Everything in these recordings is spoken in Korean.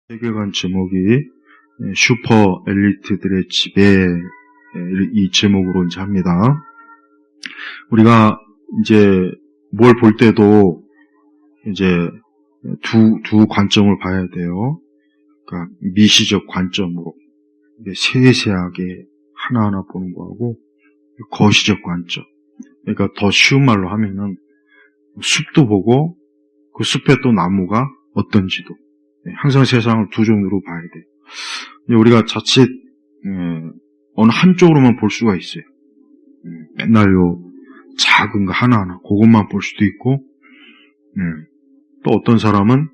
세계관 제목이 슈퍼 엘리트들의 지배, 이 제목으로 이제 합니다. 우리가 이제 뭘 볼 때도 이제 두 관점을 봐야 돼요. 그러니까 미시적 관점으로 세세하게 하나하나 보는 거하고 거시적 관점. 그러니까 더 쉬운 말로 하면은 숲도 보고 그 숲에 또 나무가 어떤지도. 항상 세상을 두 종류로 봐야 돼요. 우리가 자칫 어느 한쪽으로만 볼 수가 있어요. 맨날 요 작은 거 하나하나 그것만 볼 수도 있고, 또 어떤 사람은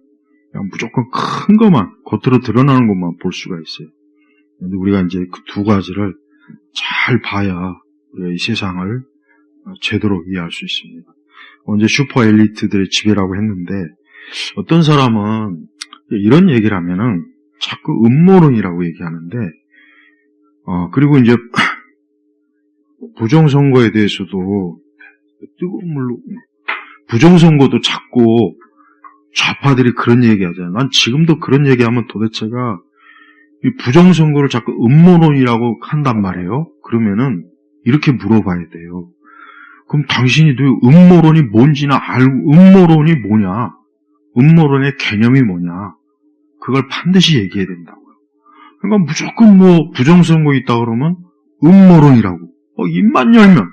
그냥 무조건 큰 것만, 겉으로 드러나는 것만 볼 수가 있어요. 근데 우리가 이제 그 두 가지를 잘 봐야 우리가 이 세상을 제대로 이해할 수 있습니다. 언제 슈퍼 엘리트들의 지배라고 했는데, 어떤 사람은 이런 얘기를 하면은 자꾸 음모론이라고 얘기하는데, 그리고 이제 부정선거에 대해서도 뜨거운 물로, 부정선거도 자꾸 좌파들이 그런 얘기 하잖아요. 난 지금도 그런 얘기하면 도대체가 이 부정선거를 자꾸 음모론이라고 한단 말이에요. 그러면은 이렇게 물어봐야 돼요. 그럼 당신이 음모론이 뭔지나 알고, 음모론이 뭐냐? 음모론의 개념이 뭐냐? 그걸 반드시 얘기해야 된다고요. 그러니까 무조건 부정선거 있다 그러면 음모론이라고. 입만 열면.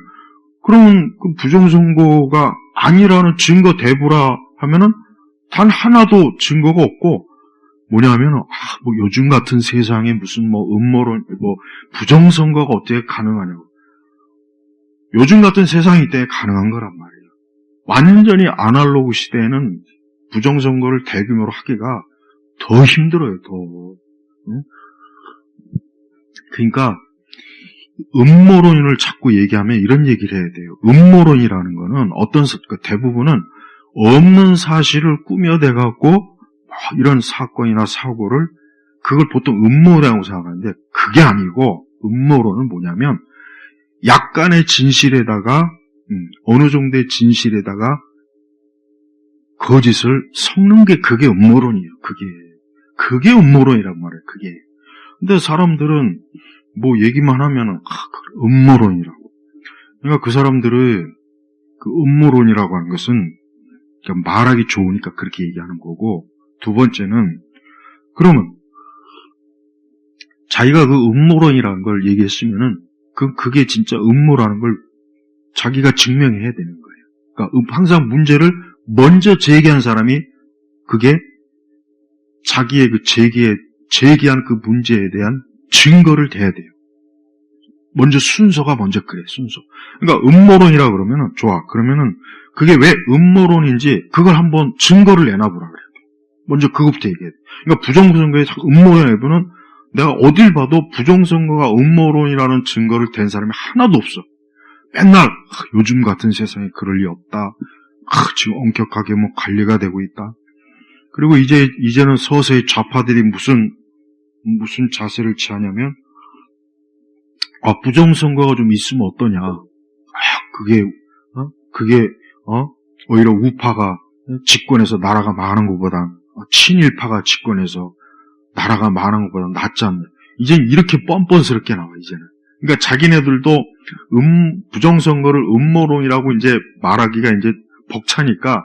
그러면 그 부정선거가 아니라는 증거 대부라 하면은 단 하나도 증거가 없고, 뭐냐면은, 요즘 같은 세상에 무슨 음모론, 부정선거가 어떻게 가능하냐고. 요즘 같은 세상이 이때 가능한 거란 말이에요. 완전히 아날로그 시대에는 부정선거를 대규모로 하기가 더 힘들어요, 더. 응? 그러니까, 음모론을 자꾸 얘기하면 이런 얘기를 해야 돼요. 음모론이라는 거는 대부분은 없는 사실을 꾸며대갖고, 이런 사건이나 사고를, 그걸 보통 음모라고 생각하는데, 그게 아니고, 음모론은 뭐냐면, 약간의 진실에다가, 어느 정도의 진실에다가, 거짓을 섞는 게 그게 음모론이에요, 그게 음모론이란 말이에요, 그게. 근데 사람들은 얘기만 하면은, 음모론이라고. 그러니까 그 사람들은 그 음모론이라고 하는 것은 말하기 좋으니까 그렇게 얘기하는 거고, 두 번째는, 그러면, 자기가 그 음모론이라는 걸 얘기했으면은, 그게 진짜 음모라는 걸 자기가 증명해야 되는 거예요. 그러니까 항상 문제를 먼저 제기한 사람이 그게 자기의 제기한 그 문제에 대한 증거를 대야 돼요. 순서가 먼저 그래, 순서. 그러니까 음모론이라 그러면은, 좋아. 그러면은, 그게 왜 음모론인지 그걸 한번 증거를 내놔보라 그래요. 먼저 그것부터 얘기해야 돼. 그러니까 부정선거에 음모론 내부는 내가 어딜 봐도 부정선거가 음모론이라는 증거를 댄 사람이 하나도 없어. 맨날, 요즘 같은 세상에 그럴 리 없다. 지금 엄격하게 관리가 되고 있다. 그리고 이제는 서서히 좌파들이 무슨 자세를 취하냐면, 부정선거가 좀 있으면 어떠냐. 그게, 오히려 우파가 집권해서 나라가 망하는 것보단, 친일파가 집권해서 나라가 망하는 것보다 낫지 않나. 이제는 이렇게 뻔뻔스럽게 나와, 이제는. 그러니까 자기네들도 부정선거를 음모론이라고 이제 말하기가 이제 벅차니까,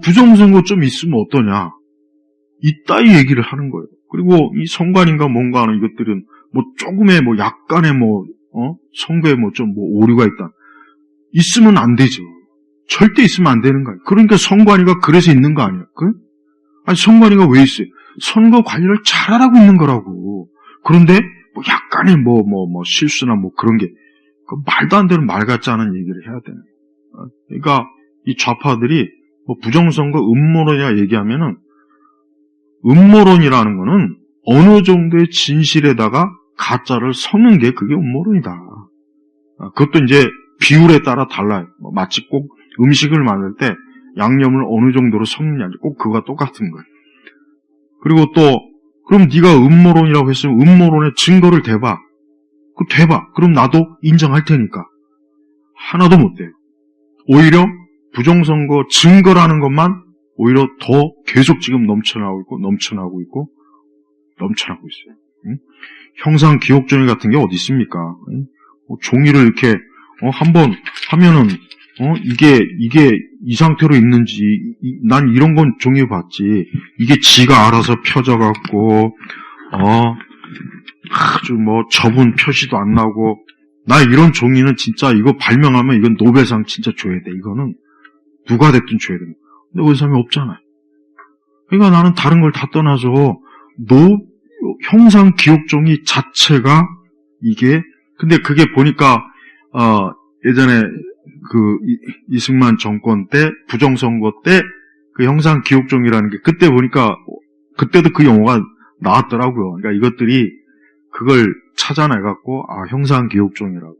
부정선거 좀 있으면 어떠냐. 이따위 얘기를 하는 거예요. 그리고 이 선관인가 뭔가 하는 이것들은 조금의 약간의 선거에 좀 오류가 있다. 있으면 안 되죠. 절대 있으면 안 되는 거예요. 그러니까 선관위가 그래서 있는 거 아니에요? 아니, 선관위가 왜 있어요? 선거 관리를 잘하라고 있는 거라고. 그런데 약간의 실수나 그런 게 말도 안 되는 말 같지 않은 얘기를 해야 되는 거예요. 그러니까 이 좌파들이 부정선거 음모론이라 얘기하면은, 음모론이라는 거는 어느 정도의 진실에다가 가짜를 섞는 게 그게 음모론이다. 그것도 이제 비율에 따라 달라요. 마치 꼭 음식을 만들 때 양념을 어느 정도로 섞느냐, 꼭 그거가 똑같은 거예요. 그리고 또, 그럼 네가 음모론이라고 했으면 음모론의 증거를 대봐. 대봐. 그럼 나도 인정할 테니까. 하나도 못 돼요. 오히려 부정선거 증거라는 것만 오히려 더 계속 지금 넘쳐나고 있어요. 형상 기억종이 같은 게 어디 있습니까? 종이를 이렇게 한번 하면은 이게 이 상태로 있는지 난 이런 건 종이 봤지. 이게 지가 알아서 펴져갖고 아주 뭐 접은 표시도 안 나고 나 이런 종이는 진짜 이거 발명하면 이건 노벨상 진짜 줘야 돼. 이거는 누가 됐든 줘야 됩니다. 근데 그런 사람이 없잖아요. 그러니까 나는 다른 걸 다 떠나서 형상 기억종이 자체가 이게 근데 그게 보니까 예전에 그 이승만 정권 때 부정선거 때 그 형상 기억종이라는 게 그때 보니까 그때도 그 용어가 나왔더라고요. 그러니까 이것들이 그걸 찾아내갖고 형상 기억종이라고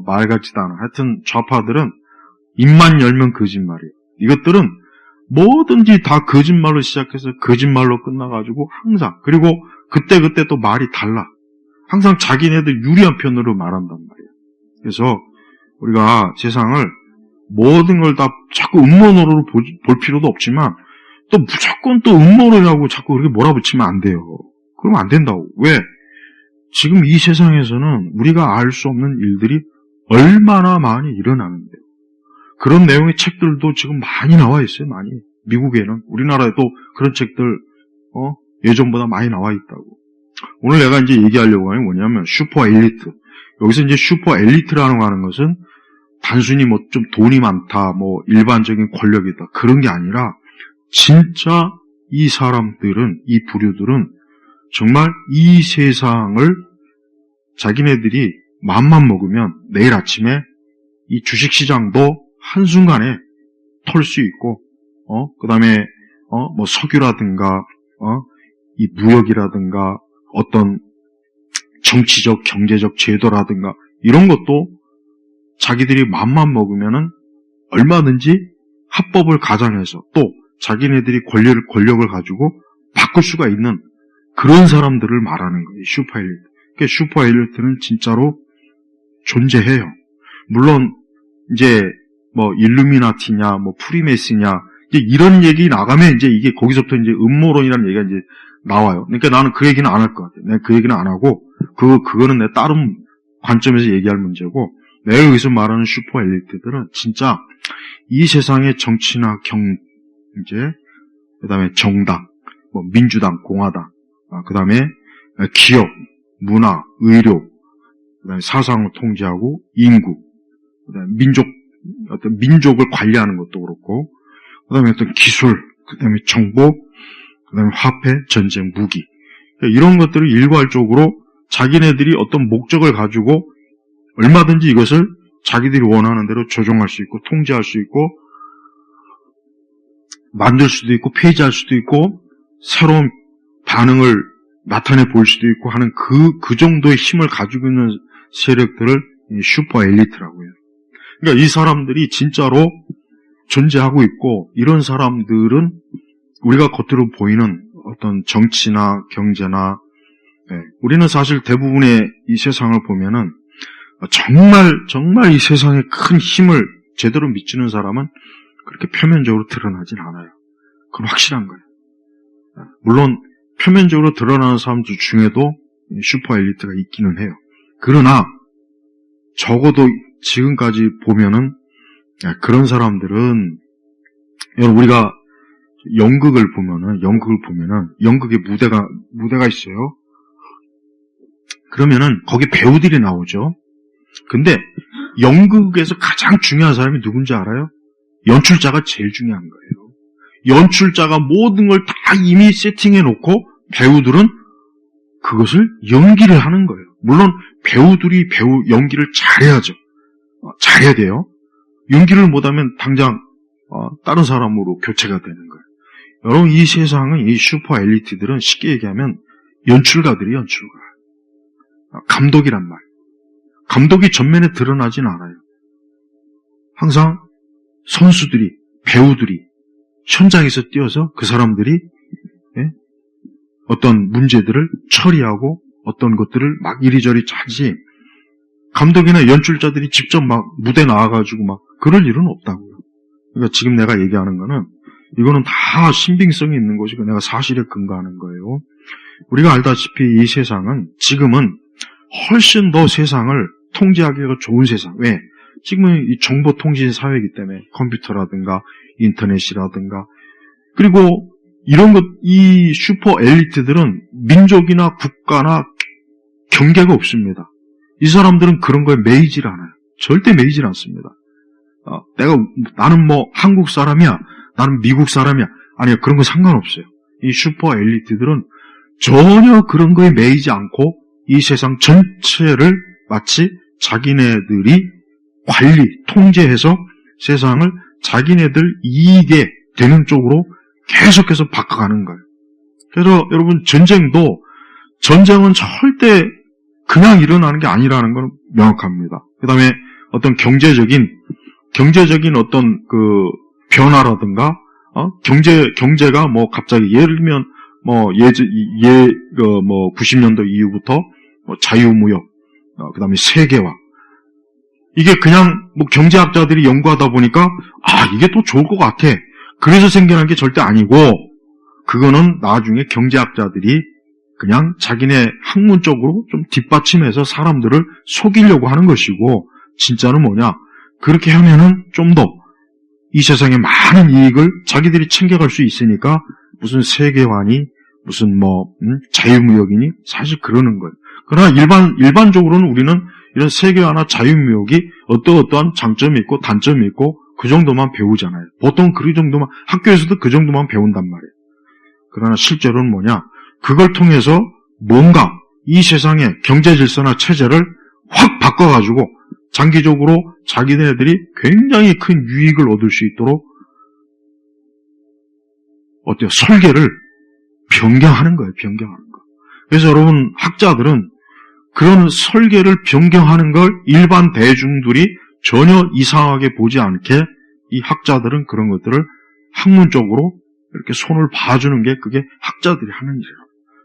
말 같지도 않아. 하여튼 좌파들은 입만 열면 거짓말이에요. 이것들은 뭐든지 다 거짓말로 시작해서 거짓말로 끝나가지고 항상 그리고 그때 또 말이 달라. 항상 자기네들 유리한 편으로 말한단 말이에요. 그래서 우리가 세상을 모든 걸 다 자꾸 음모론으로 볼 필요도 없지만 또 무조건 또 음모론이라고 자꾸 그렇게 몰아붙이면 안 돼요. 그러면 안 된다고. 왜? 지금 이 세상에서는 우리가 알 수 없는 일들이 얼마나 많이 일어나는데요. 그런 내용의 책들도 지금 많이 나와 있어요. 많이. 미국에는. 우리나라에도 그런 책들 예전보다 많이 나와 있다고. 오늘 내가 이제 얘기하려고 하는 게 뭐냐면 슈퍼 엘리트. 여기서 이제 슈퍼 엘리트라는 거 하는 것은 단순히 뭐 좀 돈이 많다, 뭐 일반적인 권력이다 그런 게 아니라 진짜 이 사람들은 이 부류들은 정말 이 세상을 자기네들이 마음만 먹으면 내일 아침에 이 주식시장도 한순간에 털 수 있고 그 다음에 뭐 석유라든가 이 무역이라든가 어떤 정치적 경제적 제도라든가 이런 것도 자기들이 마음만 먹으면은 얼마든지 합법을 가장해서 또 자기네들이 권력을 가지고 바꿀 수가 있는 그런 사람들을 말하는 거예요. 슈퍼 엘리트. 그러니까 슈퍼 엘리트는 진짜로 존재해요. 물론 이제 뭐 일루미나티냐 뭐 프리메이슨이냐 이제 이런 얘기 나가면 이제 이게 거기서부터 이제 음모론이라는 얘기가 이제 나와요. 그러니까 나는 그 얘기는 안 할 것 같아요. 내가 그 얘기는 안 하고 그거는 내 다른 관점에서 얘기할 문제고 내가 여기서 말하는 슈퍼 엘리트들은 진짜 이 세상의 정치나 경제, 그다음에 정당, 뭐 민주당, 공화당, 그다음에 기업, 문화, 의료, 그다음에 사상을 통제하고 인구, 그다음에 어떤 민족을 관리하는 것도 그렇고, 그다음에 어떤 기술, 그다음에 정보, 그다음에 화폐, 전쟁, 무기 이런 것들을 일괄적으로 자기네들이 어떤 목적을 가지고 얼마든지 이것을 자기들이 원하는 대로 조종할 수 있고 통제할 수 있고 만들 수도 있고 폐지할 수도 있고 새로운 반응을 나타내 보일 수도 있고 하는 그 정도의 힘을 가지고 있는 세력들을 슈퍼 엘리트라고 해요. 그러니까 이 사람들이 진짜로 존재하고 있고 이런 사람들은 우리가 겉으로 보이는 어떤 정치나 경제나 우리는 사실 대부분의 이 세상을 보면은 정말 이 세상에 큰 힘을 제대로 미치는 사람은 그렇게 표면적으로 드러나진 않아요. 그건 확실한 거예요. 물론 표면적으로 드러나는 사람들 중에도 슈퍼 엘리트가 있기는 해요. 그러나 적어도 지금까지 보면은 그런 사람들은 여러분 우리가 연극을 보면은 연극의 무대가 있어요. 그러면은 거기 배우들이 나오죠. 근데 연극에서 가장 중요한 사람이 누군지 알아요? 연출자가 제일 중요한 거예요. 연출자가 모든 걸 다 이미 세팅해 놓고 배우들은 그것을 연기를 하는 거예요. 물론 배우들이 연기를 잘해야죠. 잘해야 돼요. 연기를 못하면 당장 다른 사람으로 교체가 되는 거예요. 여러분 이 세상은 이 슈퍼 엘리트들은 쉽게 얘기하면 연출가들이 감독이란 말. 감독이 전면에 드러나진 않아요. 항상 선수들이, 배우들이 현장에서 뛰어서 그 사람들이 어떤 문제들을 처리하고 어떤 것들을 막 이리저리 하지 감독이나 연출자들이 직접 막 무대 나와가지고 막 그럴 일은 없다고요. 그러니까 지금 내가 얘기하는 거는 이거는 다 신빙성이 있는 것이고 내가 사실에 근거하는 거예요. 우리가 알다시피 이 세상은 지금은 훨씬 더 세상을 통제하기가 좋은 세상. 왜? 지금은 이 정보통신 사회이기 때문에 컴퓨터라든가 인터넷이라든가 그리고 이런 것, 이 슈퍼 엘리트들은 민족이나 국가나 경계가 없습니다. 이 사람들은 그런 거에 매이질 않아요. 절대 매이질 않습니다. 나는 뭐 한국 사람이야, 나는 미국 사람이야. 아니요, 그런 거 상관없어요. 이 슈퍼 엘리트들은 전혀 그런 거에 매이지 않고 이 세상 전체를 마치 자기네들이 관리, 통제해서 세상을 자기네들 이익에 되는 쪽으로 계속해서 바꿔가는 거예요. 그래서 여러분 전쟁은 절대 그냥 일어나는 게 아니라는 건 명확합니다. 그 다음에 어떤 경제적인 어떤 그 변화라든가 경제가 뭐 갑자기 예를 들면 뭐 90년도 이후부터 뭐 자유무역, 그 다음에 세계화 이게 그냥 뭐 경제학자들이 연구하다 보니까 이게 또 좋을 것 같아. 그래서 생겨난 게 절대 아니고 그거는 나중에 경제학자들이 그냥 자기네 학문적으로 좀 뒷받침해서 사람들을 속이려고 하는 것이고 진짜는 뭐냐? 그렇게 하면은 좀 더 이 세상에 많은 이익을 자기들이 챙겨갈 수 있으니까 무슨 세계화니 무슨 자유무역이니 사실 그러는 거예요. 그러나 일반적으로는 우리는 이런 세계화나 자유무역이 어떠한 장점이 있고 단점이 있고 그 정도만 배우잖아요. 보통 그 정도만 학교에서도 그 정도만 배운단 말이에요. 그러나 실제로는 뭐냐? 그걸 통해서 뭔가 이 세상의 경제 질서나 체제를 확 바꿔가지고 장기적으로 자기네들이 굉장히 큰 유익을 얻을 수 있도록 설계를 변경하는 거예요. 변경하는 거. 그래서 여러분 학자들은 그런 설계를 변경하는 걸 일반 대중들이 전혀 이상하게 보지 않게 이 학자들은 그런 것들을 학문적으로 이렇게 손을 봐주는 게 그게 학자들이 하는 일이에요.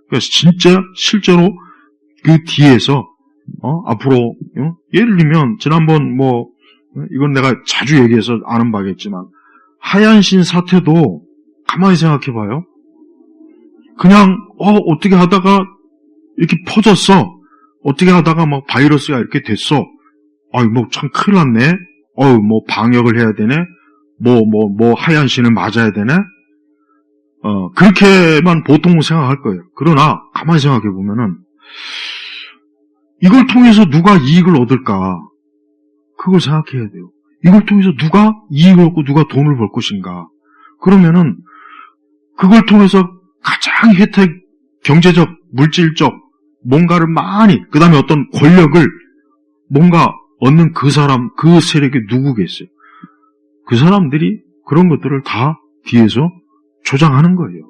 그래서 진짜 실제로 그 뒤에서 앞으로 예를 들면 지난번 이건 내가 자주 얘기해서 아는 바겠지만 하얀신 사태도 가만히 생각해봐요. 그냥 어떻게 하다가 이렇게 퍼졌어. 어떻게 하다가 막 바이러스가 이렇게 됐어. 참 큰일 났네. 방역을 해야 되네. 하얀신을 맞아야 되네. 그렇게만 보통 생각할 거예요. 그러나 가만히 생각해 보면은 이걸 통해서 누가 이익을 얻을까? 그걸 생각해야 돼요. 이걸 통해서 누가 이익을 얻고 누가 돈을 벌 것인가? 그러면은 그걸 통해서 가장 경제적, 물질적 뭔가를 많이, 그 다음에 어떤 권력을 뭔가 얻는 그 세력이 누구겠어요? 그 사람들이 그런 것들을 다 뒤에서 조장하는 거예요.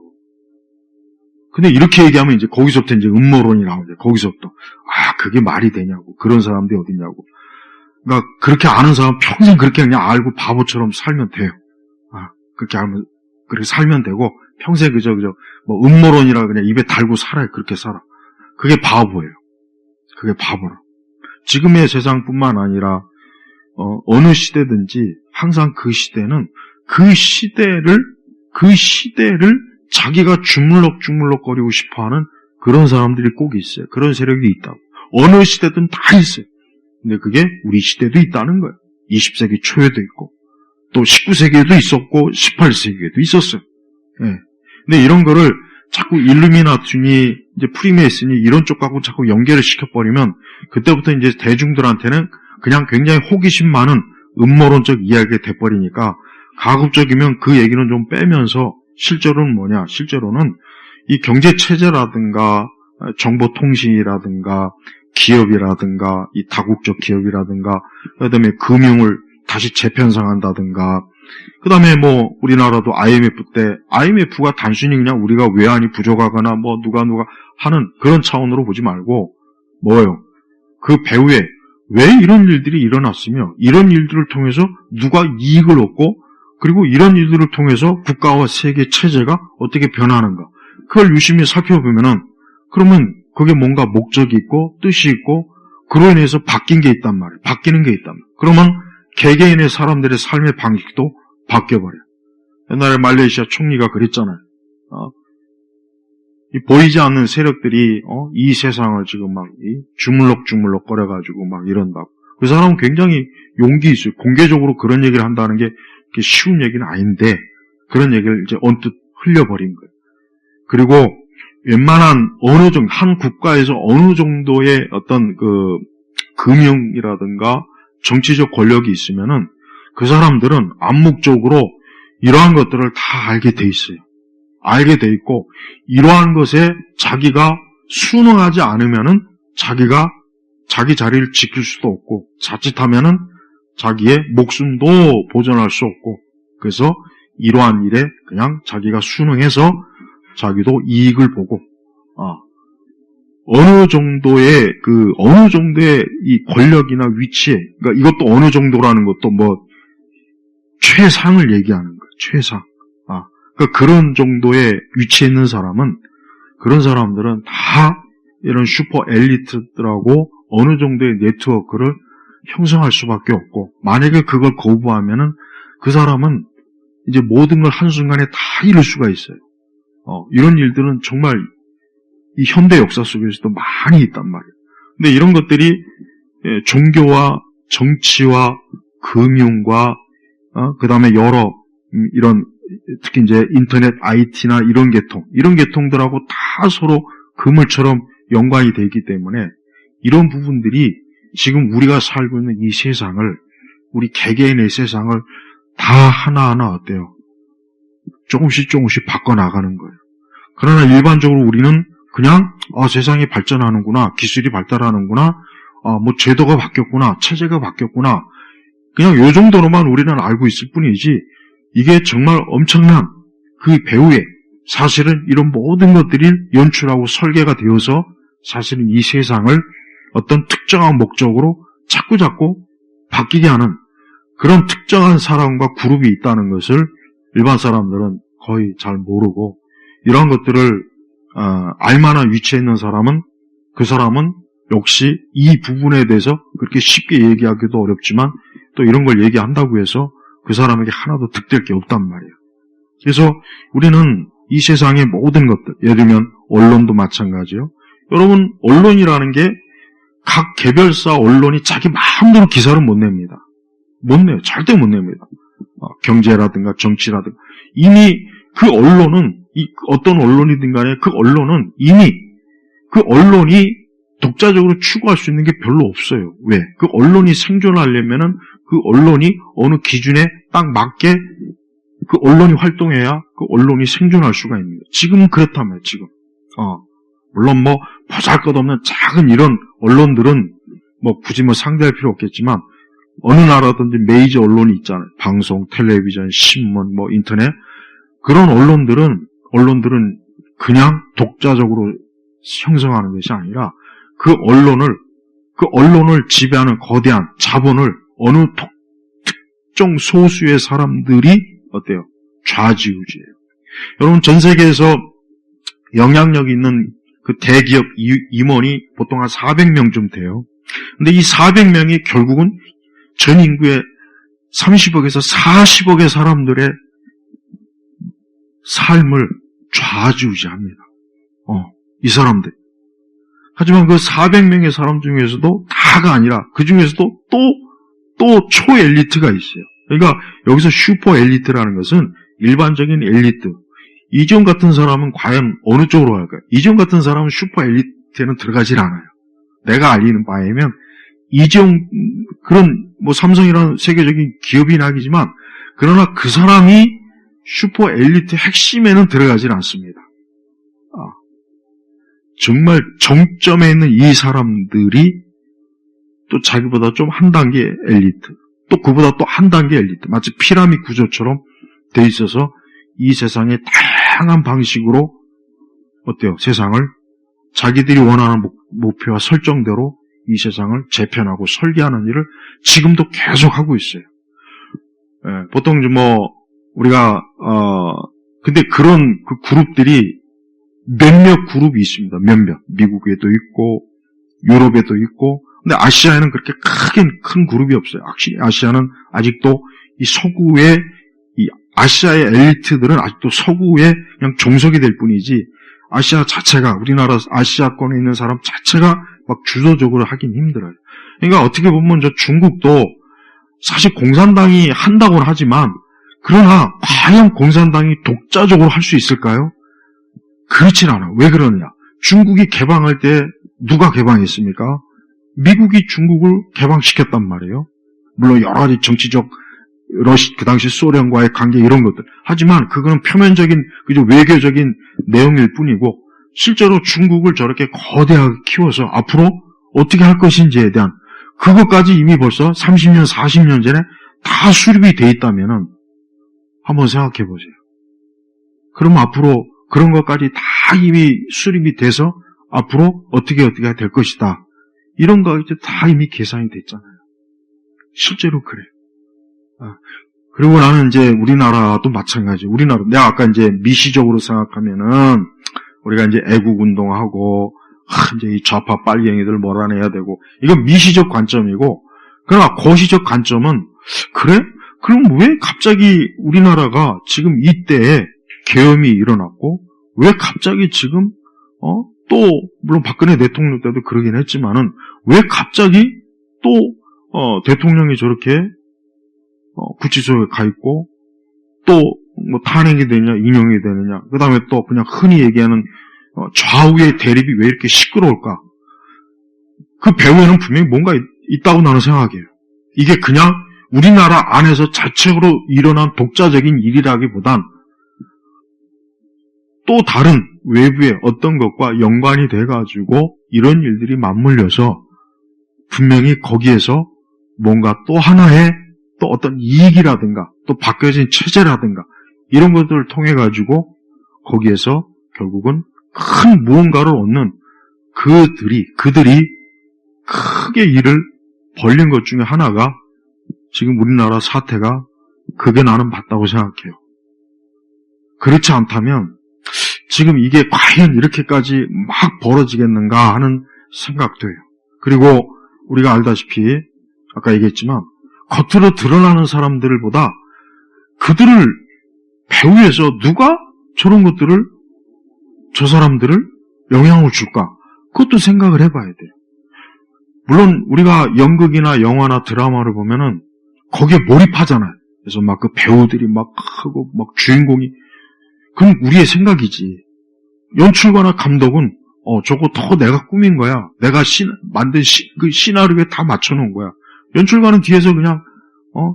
근데 이렇게 얘기하면 이제 거기서부터 이제 음모론이 나오죠. 거기서부터. 그게 말이 되냐고. 그런 사람들이 어딨냐고. 그러니까 그렇게 아는 사람 평생 그렇게 그냥 알고 바보처럼 살면 돼요. 그렇게 살면 되고 평생 그저 음모론이라 그냥 입에 달고 살아요. 그렇게 살아. 그게 바보예요. 그게 바보라. 지금의 세상뿐만 아니라 어느 시대든지 항상 그 시대는 그 시대를 자기가 주물럭주물럭거리고 싶어하는 그런 사람들이 꼭 있어요. 그런 세력이 있다고. 어느 시대든 다 있어요. 근데 그게 우리 시대도 있다는 거예요. 20세기 초에도 있고 또 19세기에도 있었고 18세기에도 있었어요. 네. 근데 이런 거를 자꾸 일루미나티니 이제 프리메이슨이 이런 쪽하고 자꾸 연결을 시켜버리면 그때부터 이제 대중들한테는 그냥 굉장히 호기심 많은 음모론적 이야기가 돼버리니까 가급적이면 그 얘기는 좀 빼면서 실제로는 뭐냐? 실제로는 이 경제체제라든가 정보통신이라든가 기업이라든가 이 다국적 기업이라든가 그다음에 금융을 다시 재편성한다든가 그다음에 우리나라도 IMF가 단순히 그냥 우리가 외환이 부족하거나 누가 하는 그런 차원으로 보지 말고 그 배후에 왜 이런 일들이 일어났으며 이런 일들을 통해서 누가 이익을 얻고 그리고 이런 일들을 통해서 국가와 세계 체제가 어떻게 변하는가 그걸 유심히 살펴보면은 그러면 그게 뭔가 목적이 있고 뜻이 있고 그로 인해서 바뀐 게 있단 말이에요. 바뀌는 게 있단 말이에요. 그러면 개개인의 사람들의 삶의 방식도 바뀌어버려요. 옛날에 말레이시아 총리가 그랬잖아요. 이 보이지 않는 세력들이 이 세상을 지금 막 주물럭주물럭 거려가지고 막 이런다고. 그 사람은 굉장히 용기 있어요. 공개적으로 그런 얘기를 한다는 게 쉬운 얘기는 아닌데 그런 얘기를 이제 언뜻 흘려버린 거예요. 그리고 웬만한 어느 정도 한 국가에서 어느 정도의 어떤 그 금융이라든가 정치적 권력이 있으면은 그 사람들은 암묵적으로 이러한 것들을 다 알게 돼 있어요. 알게 돼 있고 이러한 것에 자기가 순응하지 않으면은 자기가 자기 자리를 지킬 수도 없고 자칫하면은 자기의 목숨도 보존할 수 없고 그래서 이러한 일에 그냥 자기가 순응해서 자기도 이익을 보고 어느 정도의 이 권력이나 위치에 그러니까 이것도 어느 정도라는 것도 뭐 최상을 얘기하는 거예요. 최상. 그러니까 그런 정도의 위치에 있는 사람은 그런 사람들은 다 이런 슈퍼 엘리트들하고 어느 정도의 네트워크를 형성할 수밖에 없고 만약에 그걸 거부하면은 그 사람은 이제 모든 걸 한순간에 다 잃을 수가 있어요. 이런 일들은 정말 이 현대 역사 속에서도 많이 있단 말이에요. 근데 이런 것들이 종교와 정치와 금융과 그 다음에 여러 이런 특히 이제 인터넷 IT나 이런 계통들하고 다 서로 그물처럼 연관이 되어 있기 때문에 이런 부분들이 지금 우리가 살고 있는 이 세상을 우리 개개인의 세상을 다 하나하나 어때요? 조금씩 바꿔나가는 거예요. 그러나 일반적으로 우리는 그냥 세상이 발전하는구나, 기술이 발달하는구나, 뭐 제도가 바뀌었구나, 체제가 바뀌었구나 그냥 요 정도로만 우리는 알고 있을 뿐이지 이게 정말 엄청난 그 배후에 사실은 이런 모든 것들이 연출하고 설계가 되어서 사실은 이 세상을 어떤 특정한 목적으로 자꾸 바뀌게 하는 그런 특정한 사람과 그룹이 있다는 것을 일반 사람들은 거의 잘 모르고 이런 것들을 알만한 위치에 있는 사람은 그 사람은 역시 이 부분에 대해서 그렇게 쉽게 얘기하기도 어렵지만 또 이런 걸 얘기한다고 해서 그 사람에게 하나도 득될 게 없단 말이에요. 그래서 우리는 이 세상의 모든 것들, 예를 들면 언론도 마찬가지예요. 여러분 언론이라는 게 각 개별사 언론이 자기 마음대로 기사를 못 냅니다. 못 내요. 절대 못 냅니다. 경제라든가 정치라든가 이미 그 언론은 어떤 언론이든 간에 그 언론은 이미 그 언론이 독자적으로 추구할 수 있는 게 별로 없어요. 왜? 그 언론이 생존하려면은 그 언론이 어느 기준에 딱 맞게 그 언론이 활동해야 그 언론이 생존할 수가 있는 거예요. 지금은 그렇단 말이에요. 지금. 물론 뭐 보잘것없는 작은 이런 언론들은 뭐 굳이 뭐 상대할 필요 없겠지만 어느 나라든지 메이저 언론이 있잖아요. 방송, 텔레비전, 신문, 뭐 인터넷 그런 언론들은 그냥 독자적으로 형성하는 것이 아니라 그 언론을 지배하는 거대한 자본을 어느 특정 소수의 사람들이 어때요? 좌지우지해요. 여러분 전 세계에서 영향력 있는 그 대기업 임원이 보통 한 400명쯤 돼요. 근데 이 400명이 결국은 전 인구의 30억에서 40억의 사람들의 삶을 좌지우지합니다. 이 사람들. 하지만 그 400명의 사람 중에서도 다가 아니라 그 중에서도 또 초엘리트가 있어요. 그러니까 여기서 슈퍼 엘리트라는 것은 일반적인 엘리트. 이지용 같은 사람은 과연 어느 쪽으로 갈까요? 이지용 같은 사람은 슈퍼 엘리트에는 들어가질 않아요. 내가 알리는 바에면 이지용 그런 뭐 삼성이라는 세계적인 기업인 하기지만 그러나 그 사람이 슈퍼 엘리트 핵심에는 들어가질 않습니다. 정말 정점에 있는 이 사람들이 또 자기보다 좀 한 단계 엘리트, 또 그보다 또 한 단계 엘리트, 마치 피라미드 구조처럼 돼 있어서 이 세상에 다양한 방식으로 어때요? 세상을 자기들이 원하는 목표와 설정대로 이 세상을 재편하고 설계하는 일을 지금도 계속 하고 있어요. 보통 뭐 우리가 근데 그런 그 그룹들이 몇몇 그룹이 있습니다. 몇몇 미국에도 있고 유럽에도 있고 근데 아시아에는 그렇게 큰 그룹이 없어요. 아시아는 아직도 이 서구의 이 아시아의 엘리트들은 아직도 서구의 그냥 종속이 될 뿐이지 아시아 자체가 우리나라 아시아권에 있는 사람 자체가 막 주도적으로 하긴 힘들어요. 그러니까 어떻게 보면 저 중국도 사실 공산당이 한다고는 하지만 그러나 과연 공산당이 독자적으로 할 수 있을까요? 그렇진 않아. 왜 그러느냐? 중국이 개방할 때 누가 개방했습니까? 미국이 중국을 개방시켰단 말이에요. 물론 여러 가지 정치적 그 당시 소련과의 관계 이런 것들. 하지만 그거는 표면적인 그저 외교적인 내용일 뿐이고 실제로 중국을 저렇게 거대하게 키워서 앞으로 어떻게 할 것인지에 대한 그것까지 이미 벌써 30년, 40년 전에 다 수립이 돼 있다면은 한번 생각해 보세요. 그럼 앞으로 그런 것까지 다 이미 수립이 돼서 앞으로 어떻게 될 것이다. 이런 거 이제 다 이미 계산이 됐잖아요. 실제로 그래요. 그리고 나는 이제 우리나라도 마찬가지. 우리나라, 내가 아까 이제 미시적으로 생각하면은 우리가 이제 애국운동하고 이제 이 좌파 빨갱이들 몰아내야 되고 이건 미시적 관점이고 그러나 거시적 관점은 그래? 그럼 왜 갑자기 우리나라가 지금 이때에 계엄이 일어났고 왜 갑자기 지금 또 물론 박근혜 대통령 때도 그러긴 했지만은 왜 갑자기 또 대통령이 저렇게 구치소에 가 있고 또 뭐 탄핵이 되느냐 인용이 되느냐 그 다음에 또 그냥 흔히 얘기하는 좌우의 대립이 왜 이렇게 시끄러울까? 그 배후에는 분명히 뭔가 있다고 나는 생각해요. 이게 그냥 우리나라 안에서 자체로 일어난 독자적인 일이라기보단 또 다른 외부의 어떤 것과 연관이 돼가지고 이런 일들이 맞물려서 분명히 거기에서 뭔가 또 하나의 또 어떤 이익이라든가 또 바뀌어진 체제라든가 이런 것들을 통해 가지고 거기에서 결국은 큰 무언가를 얻는 그들이 크게 일을 벌린 것 중에 하나가 지금 우리나라 사태가 그게 나는 맞다고 생각해요. 그렇지 않다면 지금 이게 과연 이렇게까지 막 벌어지겠는가 하는 생각도 해요. 그리고 우리가 알다시피 아까 얘기했지만 겉으로 드러나는 사람들보다 그들을 배후에서 누가 저런 것들을 저 사람들을 영향을 줄까? 그것도 생각을 해봐야 돼요. 물론 우리가 연극이나 영화나 드라마를 보면은 거기에 몰입하잖아요. 그래서 막 그 배우들이 막 하고 막 주인공이 그건 우리의 생각이지. 연출가나 감독은 저거 더 내가 꾸민 거야. 내가 만든 그 시나리오에 다 맞춰놓은 거야. 연출가는 뒤에서 그냥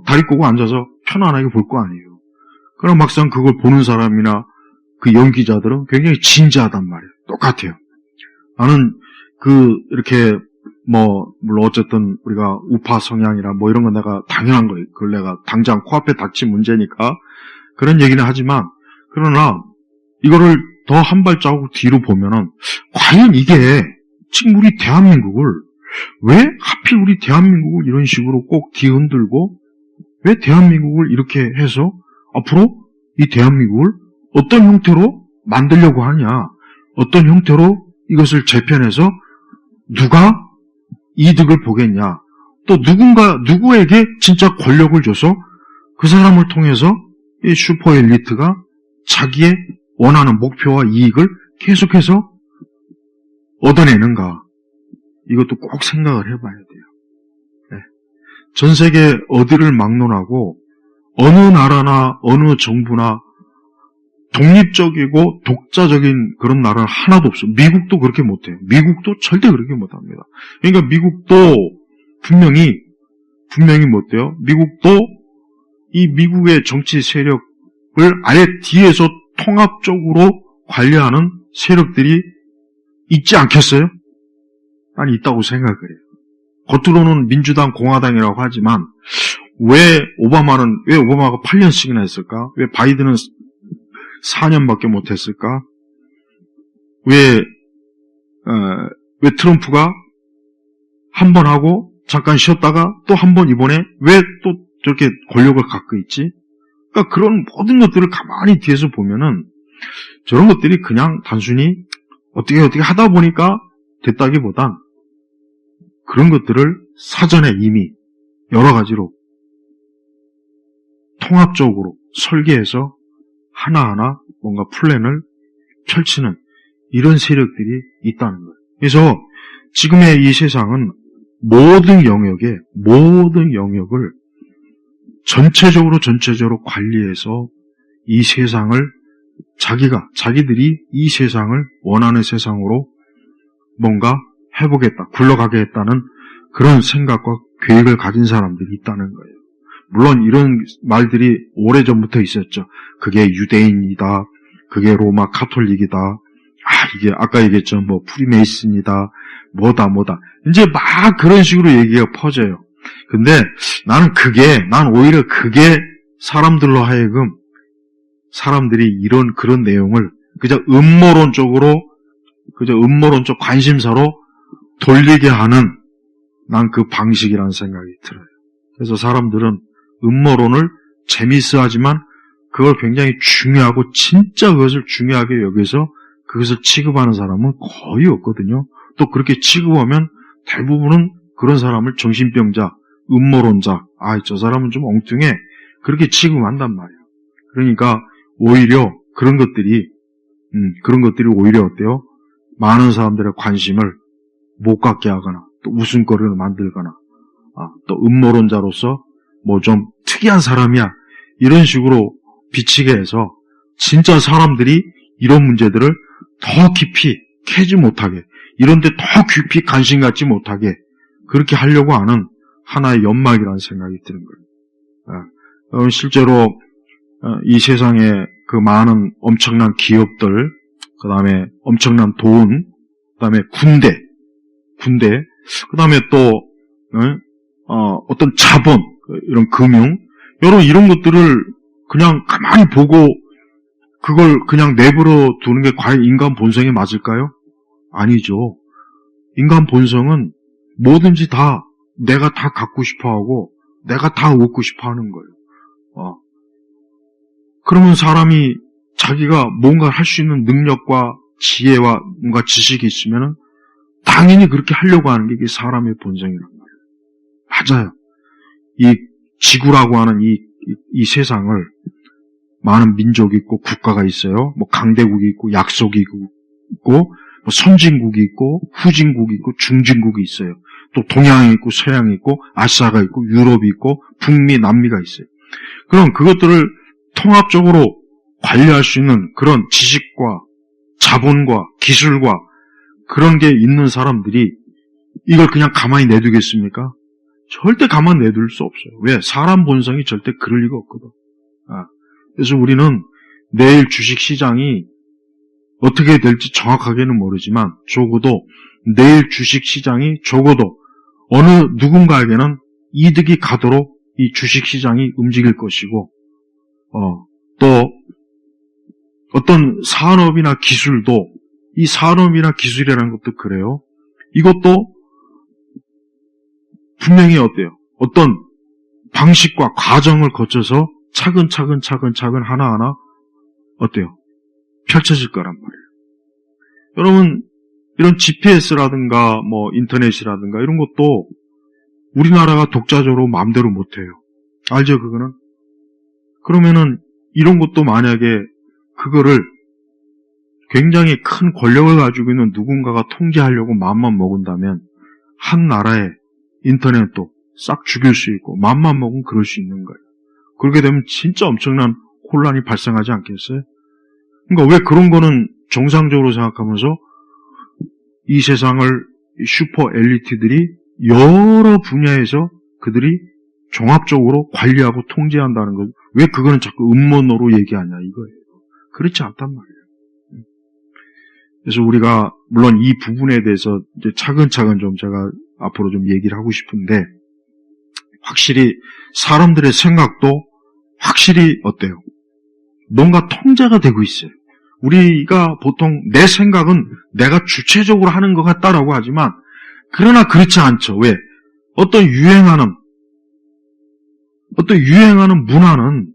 다리 꼬고 앉아서 편안하게 볼 거 아니에요. 그럼 막상 그걸 보는 사람이나 그 연기자들은 굉장히 진지하단 말이에요. 똑같아요. 나는 이렇게 물론 어쨌든 우리가 우파 성향이라 이런 건 내가 당연한 거예요. 그걸 내가 당장 코앞에 닥친 문제니까 그런 얘기는 하지만 그러나 이거를 더 한 발자국 뒤로 보면은 과연 이게 지금 우리 대한민국을 왜 하필 우리 대한민국을 이런 식으로 꼭 뒤흔들고 왜 대한민국을 이렇게 해서 앞으로 이 대한민국을 어떤 형태로 만들려고 하냐, 어떤 형태로 이것을 재편해서 누가 이득을 보겠냐, 또 누구에게 진짜 권력을 줘서 그 사람을 통해서 이 슈퍼 엘리트가 자기의 원하는 목표와 이익을 계속해서 얻어내는가. 이것도 꼭 생각을 해봐야 돼요. 네. 전 세계 어디를 막론하고 어느 나라나 어느 정부나 독립적이고 독자적인 그런 나라는 하나도 없어요. 미국도 그렇게 못해요. 미국도 절대 그렇게 못합니다. 그러니까 미국도 분명히 못돼요. 미국도 이 미국의 정치 세력을 아예 뒤에서 통합적으로 관리하는 세력들이 있지 않겠어요? 난 있다고 생각을 해요. 겉으로는 민주당, 공화당이라고 하지만 왜 오바마가 8년씩이나 했을까? 왜 바이든은 4년밖에 못했을까? 왜 트럼프가 한 번 하고 잠깐 쉬었다가 또 한 번 이번에 왜 또 저렇게 권력을 갖고 있지? 그러니까 그런 모든 것들을 가만히 뒤에서 보면은 저런 것들이 그냥 단순히 어떻게 하다 보니까 됐다기보단 그런 것들을 사전에 이미 여러 가지로 통합적으로 설계해서 하나하나 뭔가 플랜을 펼치는 이런 세력들이 있다는 거예요. 그래서 지금의 이 세상은 모든 영역을 전체적으로 관리해서 이 세상을 자기들이 이 세상을 원하는 세상으로 뭔가 해보겠다, 굴러가게 했다는 그런 생각과 계획을 가진 사람들이 있다는 거예요. 물론 이런 말들이 오래전부터 있었죠. 그게 유대인이다, 그게 로마 카톨릭이다, 이게 아까 얘기했죠. 뭐 프리메이슨이다, 뭐다. 이제 막 그런 식으로 얘기가 퍼져요. 근데 난 오히려 그게 사람들로 하여금 사람들이 그런 내용을 그저 음모론적 관심사로 돌리게 하는 난 그 방식이라는 생각이 들어요. 그래서 사람들은 음모론을 재미있어 하지만 그걸 굉장히 중요하고 진짜 그것을 중요하게 여기서 그것을 취급하는 사람은 거의 없거든요. 또 그렇게 취급하면 대부분은 그런 사람을 정신병자, 음모론자, 저 사람은 좀 엉뚱해, 그렇게 취급한단 말이에요. 그러니까 오히려 그런 것들이 오히려 어때요? 많은 사람들의 관심을 못 갖게 하거나 또 웃음거리를 만들거나 또 음모론자로서 뭐 좀 특이한 사람이야 이런 식으로 비치게 해서 진짜 사람들이 이런 문제들을 더 깊이 캐지 못하게, 이런 데 더 깊이 관심 갖지 못하게 그렇게 하려고 하는 하나의 연막이라는 생각이 드는 거예요. 실제로 이 세상에 그 많은 엄청난 기업들, 그 다음에 엄청난 돈, 그 다음에 군대, 그 다음에 또 어떤 자본, 이런 금융, 이런 것들을 그냥 가만히 보고 그걸 그냥 내버려 두는 게 과연 인간 본성에 맞을까요? 아니죠. 인간 본성은 뭐든지 다 내가 다 갖고 싶어하고 내가 다 얻고 싶어하는 거예요. 그러면 사람이 자기가 뭔가 할 수 있는 능력과 지혜와 뭔가 지식이 있으면 당연히 그렇게 하려고 하는 게 이게 사람의 본성이란 말이에요. 맞아요. 이 지구라고 하는 이 세상을 많은 민족이 있고 국가가 있어요. 뭐 강대국이 있고 약소국이 있고 뭐 선진국이 있고 후진국이 있고 중진국이 있어요. 또 동양이 있고 서양이 있고 아시아가 있고 유럽이 있고 북미, 남미가 있어요. 그럼 그것들을 통합적으로 관리할 수 있는 그런 지식과 자본과 기술과 그런 게 있는 사람들이 이걸 그냥 가만히 내두겠습니까? 절대 가만히 내둘 수 없어요. 왜? 사람 본성이 절대 그럴 리가 없거든. 그래서 우리는 내일 주식시장이 어떻게 될지 정확하게는 모르지만 적어도 내일 주식시장이 적어도 어느 누군가에게는 이득이 가도록 이 주식시장이 움직일 것이고 또 어떤 산업이나 기술도 이 산업이나 기술이라는 것도 그래요. 이것도 분명히 어때요? 어떤 방식과 과정을 거쳐서 차근차근 하나하나 어때요? 펼쳐질 거란 말이에요. 여러분, 이런 GPS라든가 뭐 인터넷이라든가 이런 것도 우리나라가 독자적으로 마음대로 못해요. 알죠, 그거는? 그러면은 이런 것도 만약에 그거를 굉장히 큰 권력을 가지고 있는 누군가가 통제하려고 마음만 먹은다면 한 나라의 인터넷도 싹 죽일 수 있고 마음만 먹으면 그럴 수 있는 거예요. 그렇게 되면 진짜 엄청난 혼란이 발생하지 않겠어요? 그러니까 왜 그런 거는 정상적으로 생각하면서 이 세상을 슈퍼 엘리트들이 여러 분야에서 그들이 종합적으로 관리하고 통제한다는 것, 왜 그거는 자꾸 음모론으로 얘기하냐 이거예요. 그렇지 않단 말이에요. 그래서 우리가 물론 이 부분에 대해서 이제 차근차근 좀 제가 앞으로 좀 얘기를 하고 싶은데, 확실히 사람들의 생각도 확실히 어때요? 뭔가 통제가 되고 있어요. 우리가 보통 내 생각은 내가 주체적으로 하는 것 같다라고 하지만 그러나 그렇지 않죠. 왜? 어떤 유행하는 문화는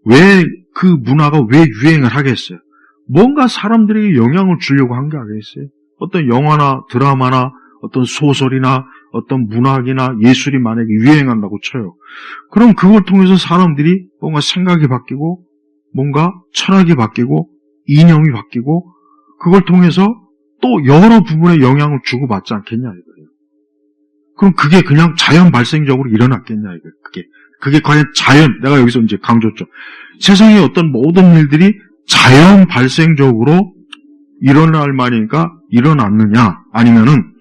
왜 그 문화가 왜 유행을 하겠어요? 뭔가 사람들에게 영향을 주려고 한 게 아니겠어요? 어떤 영화나 드라마나 어떤 소설이나 어떤 문학이나 예술이 만약에 유행한다고 쳐요. 그럼 그걸 통해서 사람들이 뭔가 생각이 바뀌고 뭔가 철학이 바뀌고 이념이 바뀌고 그걸 통해서 또 여러 부분에 영향을 주고받지 않겠냐 이거예요. 그럼 그게 그냥 자연 발생적으로 일어났겠냐 이거예요. 그게 과연 내가 여기서 이제 강조했죠. 세상의 어떤 모든 일들이 자연 발생적으로 일어날 말이니까 일어났느냐 아니면은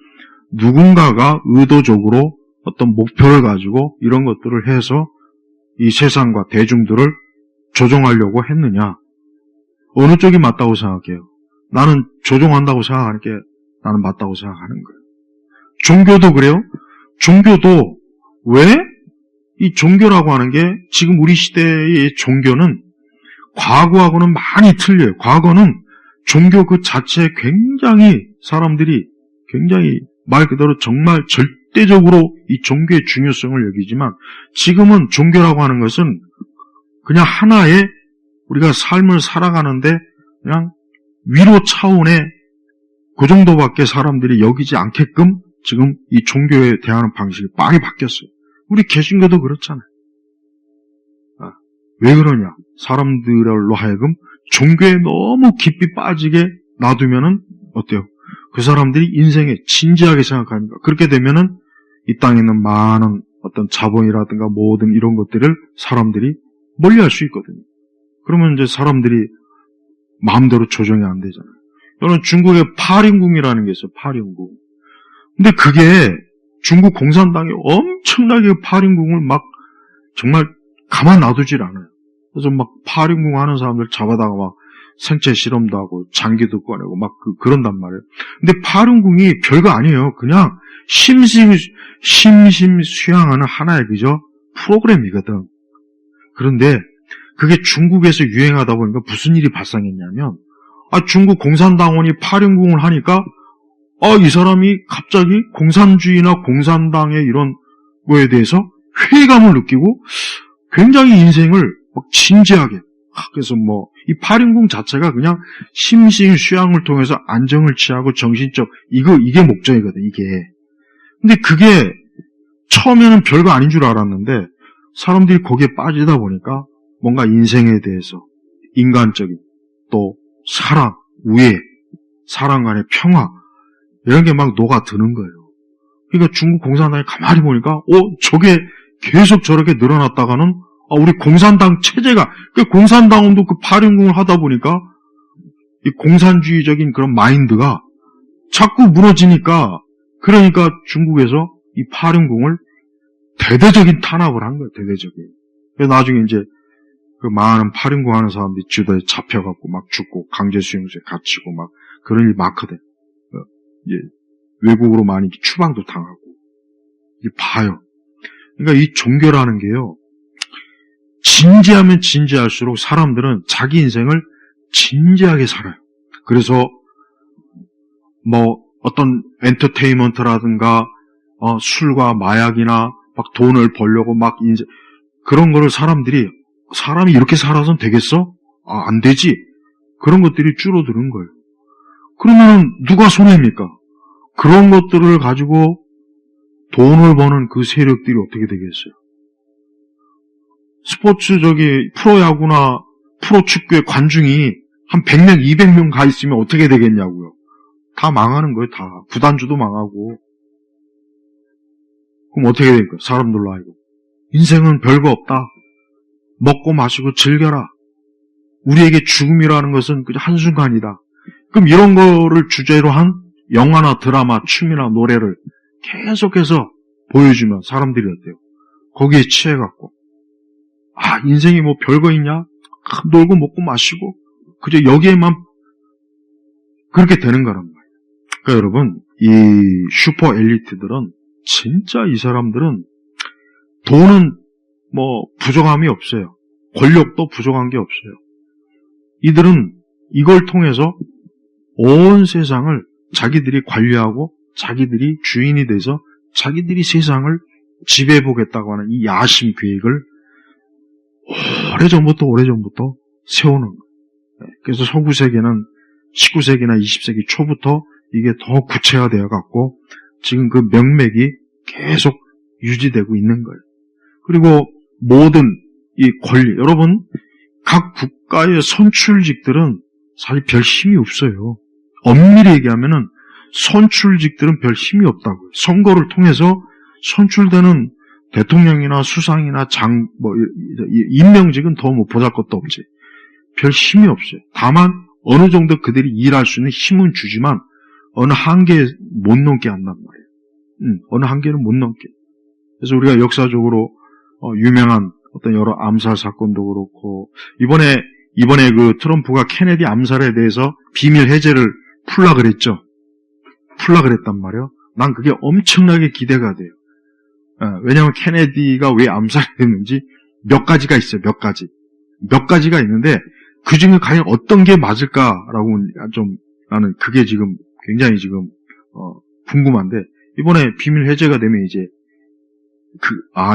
누군가가 의도적으로 어떤 목표를 가지고 이런 것들을 해서 이 세상과 대중들을 조종하려고 했느냐. 어느 쪽이 맞다고 생각해요? 나는 조종한다고 생각하는 게 나는 맞다고 생각하는 거예요. 종교도 그래요. 종교도 왜? 이 종교라고 하는 게 지금 우리 시대의 종교는 과거하고는 많이 틀려요. 과거는 종교 그 자체에 굉장히 사람들이 굉장히 말 그대로 정말 절대적으로 이 종교의 중요성을 여기지만 지금은 종교라고 하는 것은 그냥 하나의 우리가 삶을 살아가는데 그냥 위로 차원의 그 정도밖에 사람들이 여기지 않게끔 지금 이 종교에 대하는 방식이 많이 바뀌었어요. 우리 개신교도 그렇잖아요. 왜 그러냐? 사람들로 하여금 종교에 너무 깊이 빠지게 놔두면은 어때요? 그 사람들이 인생에 진지하게 생각하니까 그렇게 되면은 이 땅에 있는 많은 어떤 자본이라든가 모든 이런 것들을 사람들이 멀리할 수 있거든요. 그러면 이제 사람들이 마음대로 조정이 안 되잖아요. 여러분 중국에 파륜궁이라는 게 있어요. 파륜궁. 근데 그게 중국 공산당이 엄청나게 파륜궁을 막 정말 가만 놔두질 않아요. 그래서 막 파륜궁 하는 사람들 잡아다가 막 생체 실험도 하고 장기도 꺼내고 막 그런단 말이에요. 근데 파륜궁이 별거 아니에요. 그냥 심심수양하는 하나의 그저 프로그램이거든. 그런데 그게 중국에서 유행하다 보니까 무슨 일이 발생했냐면 중국 공산당원이 파륜궁을 하니까 이 사람이 갑자기 공산주의나 공산당의 이런 거에 대해서 회의감을 느끼고 굉장히 인생을 막 진지하게 그래서 이 파륜궁 자체가 그냥 심신수양을 통해서 안정을 취하고 정신적 이게 목적이거든 이게. 근데 그게 처음에는 별거 아닌 줄 알았는데 사람들이 거기에 빠지다 보니까 뭔가 인생에 대해서 인간적인 또 사랑, 우애, 사람 간의 평화 이런 게 막 녹아드는 거예요. 그러니까 중국 공산당이 가만히 보니까 저게 계속 저렇게 늘어났다가는 우리 공산당 체제가 공산당원도 그 파륜궁을 하다 보니까 이 공산주의적인 그런 마인드가 자꾸 무너지니까 그러니까 중국에서 이 파륜궁을 대대적인 탄압을 한 거예요. 대대적인. 그래서 나중에 이제 그 많은 파륜궁 하는 사람들이 지도에 잡혀갖고 막 죽고 강제수용소에 갇히고 막 그런 일이 많거든. 외국으로 많이 추방도 당하고. 봐요. 그러니까 이 종교라는 게요. 진지하면 진지할수록 사람들은 자기 인생을 진지하게 살아요. 그래서 어떤 엔터테인먼트라든가 술과 마약이나 막 돈을 벌려고 막 그런 거를 사람이 이렇게 살아서는 되겠어? 안 되지. 그런 것들이 줄어드는 거예요. 그러면 누가 손해입니까? 그런 것들을 가지고 돈을 버는 그 세력들이 어떻게 되겠어요? 프로야구나 프로축구의 관중이 한 100명, 200명 가 있으면 어떻게 되겠냐고요. 다 망하는 거예요, 다. 구단주도 망하고. 그럼 어떻게 될까요? 사람들로 하여금. 인생은 별거 없다. 먹고 마시고 즐겨라. 우리에게 죽음이라는 것은 그냥 한순간이다. 그럼 이런 거를 주제로 한 영화나 드라마, 춤이나 노래를 계속해서 보여주면 사람들이 어때요? 거기에 취해갖고 인생이 별거 있냐? 놀고 먹고 마시고 그저 여기에만 그렇게 되는 거란 말이에요. 그러니까 여러분 이 슈퍼 엘리트들은 진짜 이 사람들은 돈은 부족함이 없어요. 권력도 부족한 게 없어요. 이들은 이걸 통해서 온 세상을 자기들이 관리하고 자기들이 주인이 돼서 자기들이 세상을 지배해보겠다고 하는 이 야심 계획을 오래전부터 세우는 거예요. 그래서 서구 세계는 19세기나 20세기 초부터 이게 더 구체화되어 갖고 지금 그 명맥이 계속 유지되고 있는 거예요. 그리고 모든 이 권리, 여러분, 각 국가의 선출직들은 사실 별 힘이 없어요. 엄밀히 얘기하면은 선출직들은 별 힘이 없다고요. 선거를 통해서 선출되는 대통령이나 수상이나 임명직은 더 뭐 보잘것도 없지. 별 힘이 없어요. 다만 어느 정도 그들이 일할 수 있는 힘은 주지만 어느 한계에 못 넘게 한단 말이에요. 어느 한계는 못 넘게. 그래서 우리가 역사적으로 유명한 어떤 여러 암살 사건도 그렇고 이번에 그 트럼프가 케네디 암살에 대해서 비밀 해제를 풀라 그랬죠. 풀라 그랬단 말이에요. 난 그게 엄청나게 기대가 돼요. 왜냐하면 케네디가 왜 암살했는지 몇 가지가 있어요. 몇 가지가 있는데 그 중에 과연 어떤 게 맞을까라고 좀 나는 그게 지금 굉장히 지금 궁금한데 이번에 비밀 해제가 되면 이제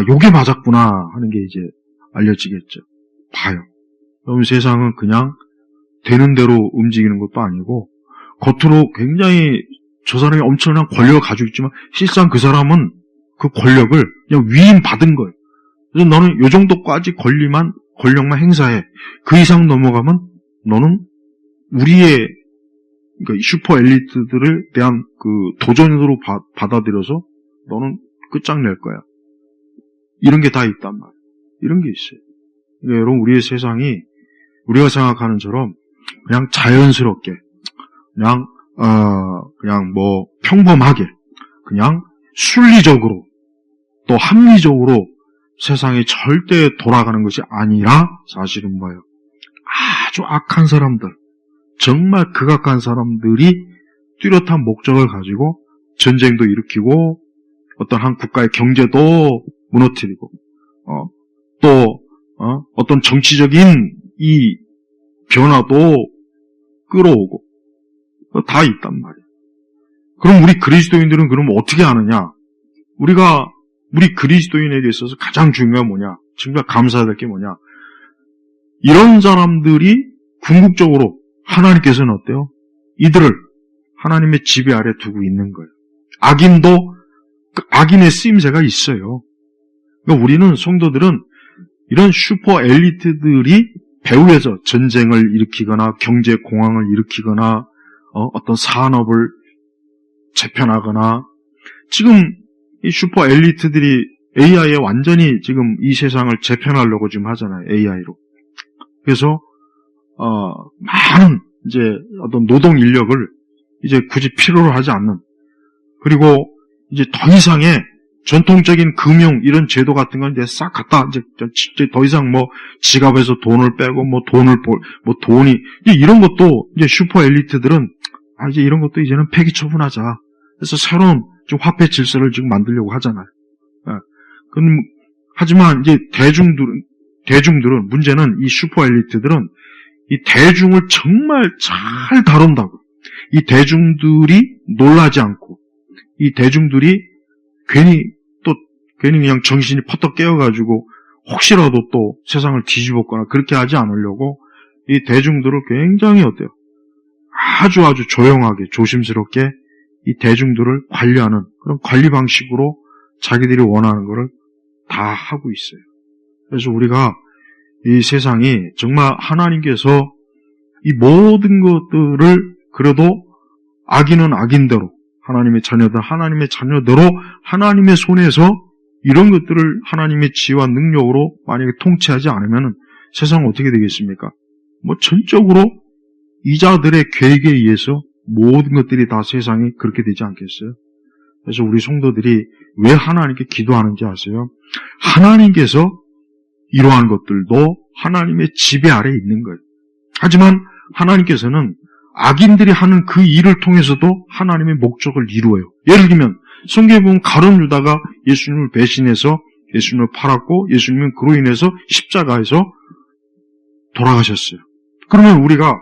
요게 맞았구나 하는 게 이제 알려지겠죠. 봐요. 그럼 세상은 그냥 되는 대로 움직이는 것도 아니고 겉으로 굉장히 저 사람이 엄청난 권력을 가지고 있지만 실상 그 사람은 그 권력을 그냥 위임받은 거예요. 그래서 너는 요 정도까지 권력만 행사해. 그 이상 넘어가면 너는 우리의 그러니까 슈퍼 엘리트들을 대한 그 도전으로 받아들여서 너는 끝장낼 거야. 이런 게 다 있단 말이에요. 이런 게 있어요. 그러니까 여러분 우리의 세상이 우리가 생각하는 처럼 그냥 자연스럽게 그냥 뭐 평범하게 그냥 순리적으로 또 합리적으로 세상이 절대 돌아가는 것이 아니라 사실은 뭐예요? 아주 악한 사람들, 정말 극악한 사람들이 뚜렷한 목적을 가지고 전쟁도 일으키고 어떤 한 국가의 경제도 무너뜨리고 어떤 정치적인 이 변화도 끌어오고 다 있단 말이에요. 그럼 우리 그리스도인들은 그럼 어떻게 하느냐? 우리 그리스도인에게 있어서 가장 중요한 뭐냐? 정말 감사해야 될 게 뭐냐? 이런 사람들이 궁극적으로 하나님께서는 어때요? 이들을 하나님의 지배 아래 두고 있는 거예요. 악인의 쓰임새가 있어요. 그러니까 우리는 성도들은 이런 슈퍼 엘리트들이 배후에서 전쟁을 일으키거나 경제 공황을 일으키거나 어떤 산업을 재편하거나 지금 이 슈퍼 엘리트들이 AI에 완전히 지금 이 세상을 재편하려고 지금 하잖아요. AI로. 그래서 많은 이제 어떤 노동 인력을 이제 굳이 필요로 하지 않는 그리고 이제 더 이상의 전통적인 금융 이런 제도 같은 건 이제 싹 갖다 이제 더 이상 뭐 지갑에서 돈을 빼고 돈이 이제 이런 것도 이제 슈퍼 엘리트들은 이제 이런 것도 이제는 폐기 처분하자. 그래서 새로운 좀 화폐 질서를 지금 만들려고 하잖아요. 하지만 이제 대중들은 문제는 이 슈퍼 엘리트들은 이 대중을 정말 잘 다룬다고. 이 대중들이 놀라지 않고 이 대중들이 괜히 그냥 정신이 퍼뜩 깨어가지고 혹시라도 또 세상을 뒤집었거나 그렇게 하지 않으려고 이 대중들을 굉장히 어때요? 아주 조용하게 조심스럽게 이 대중들을 관리하는 그런 관리 방식으로 자기들이 원하는 것을 다 하고 있어요. 그래서 우리가 이 세상이 정말 하나님께서 이 모든 것들을 그래도 악인은 악인대로 하나님의 자녀대로 하나님의 손에서 이런 것들을 하나님의 지혜와 능력으로 만약에 통치하지 않으면 세상은 어떻게 되겠습니까? 뭐 전적으로 이자들의 계획에 의해서 모든 것들이 다 세상이 그렇게 되지 않겠어요? 그래서 우리 성도들이 왜 하나님께 기도하는지 아세요? 하나님께서 이러한 것들도 하나님의 지배 아래 있는 거예요. 하지만 하나님께서는 악인들이 하는 그 일을 통해서도 하나님의 목적을 이루어요. 예를 들면 성경에 보면 가룟 유다가 예수님을 배신해서 예수님을 팔았고 예수님은 그로 인해서 십자가에서 돌아가셨어요. 그러면 우리가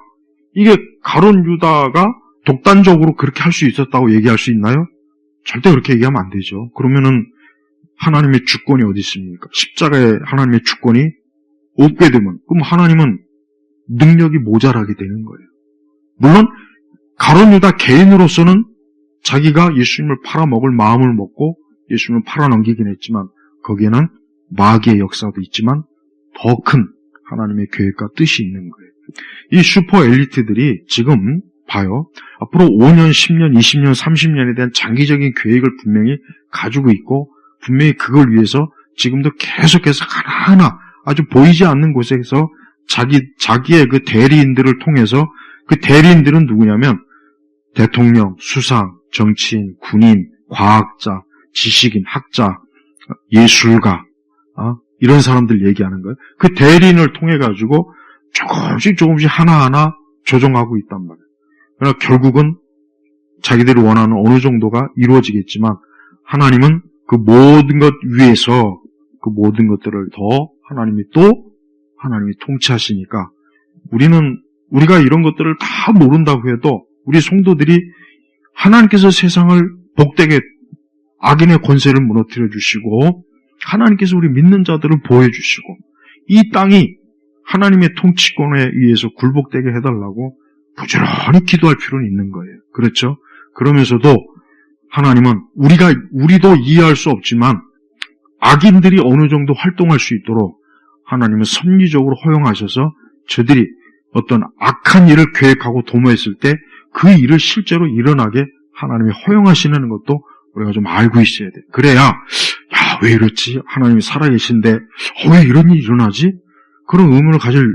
이게 가룟 유다가 독단적으로 그렇게 할 수 있었다고 얘기할 수 있나요? 절대 그렇게 얘기하면 안 되죠. 그러면은 하나님의 주권이 어디 있습니까? 십자가에 하나님의 주권이 없게 되면 그럼 하나님은 능력이 모자라게 되는 거예요. 물론 가룟 유다 개인으로서는 자기가 예수님을 팔아먹을 마음을 먹고 예수님은 팔아넘기긴 했지만 거기에는 마귀의 역사도 있지만 더 큰 하나님의 계획과 뜻이 있는 거예요. 이 슈퍼 엘리트들이 지금 봐요. 앞으로 5년, 10년, 20년, 30년에 대한 장기적인 계획을 분명히 가지고 있고 분명히 그걸 위해서 지금도 계속해서 하나하나 아주 보이지 않는 곳에서 자기의 그 대리인들을 통해서 그 대리인들은 누구냐면 대통령, 수상, 정치인, 군인, 과학자, 지식인, 학자, 예술가, 이런 사람들 얘기하는 거예요. 그 대리인을 통해 가지고 조금씩 하나하나 조정하고 있단 말이에요. 그러나 결국은 자기들이 원하는 어느 정도가 이루어지겠지만 하나님은 그 모든 것 위에서 그 모든 것들을 더 하나님이 통치하시니까 우리가 이런 것들을 다 모른다고 해도 우리 성도들이 하나님께서 세상을 복되게 악인의 권세를 무너뜨려 주시고 하나님께서 우리 믿는 자들을 보호해 주시고 이 땅이 하나님의 통치권에 의해서 굴복되게 해달라고 부지런히 기도할 필요는 있는 거예요. 그렇죠? 그러면서도 하나님은 우리도 이해할 수 없지만 악인들이 어느 정도 활동할 수 있도록 하나님은 섭리적으로 허용하셔서 저들이 어떤 악한 일을 계획하고 도모했을 때 그 일을 실제로 일어나게 하나님이 허용하시는 것도 우리가 좀 알고 있어야 돼. 그래야 왜 이렇지? 하나님이 살아계신데 왜 이런 일이 일어나지? 그런 의문을 가질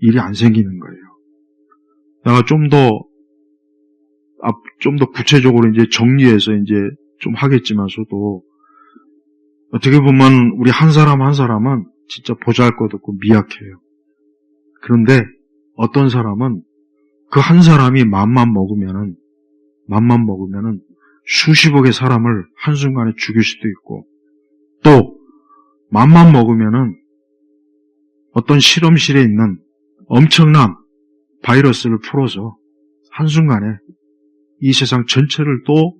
일이 안 생기는 거예요. 내가 좀 더 구체적으로 이제 정리해서 이제 좀 하겠지만서도 어떻게 보면 우리 한 사람 한 사람은 진짜 보잘것없고 미약해요. 그런데 어떤 사람은 그 한 사람이 맘만 먹으면은 수십억의 사람을 한순간에 죽일 수도 있고 또 맘만 먹으면은 어떤 실험실에 있는 엄청난 바이러스를 풀어서 한순간에 이 세상 전체를 또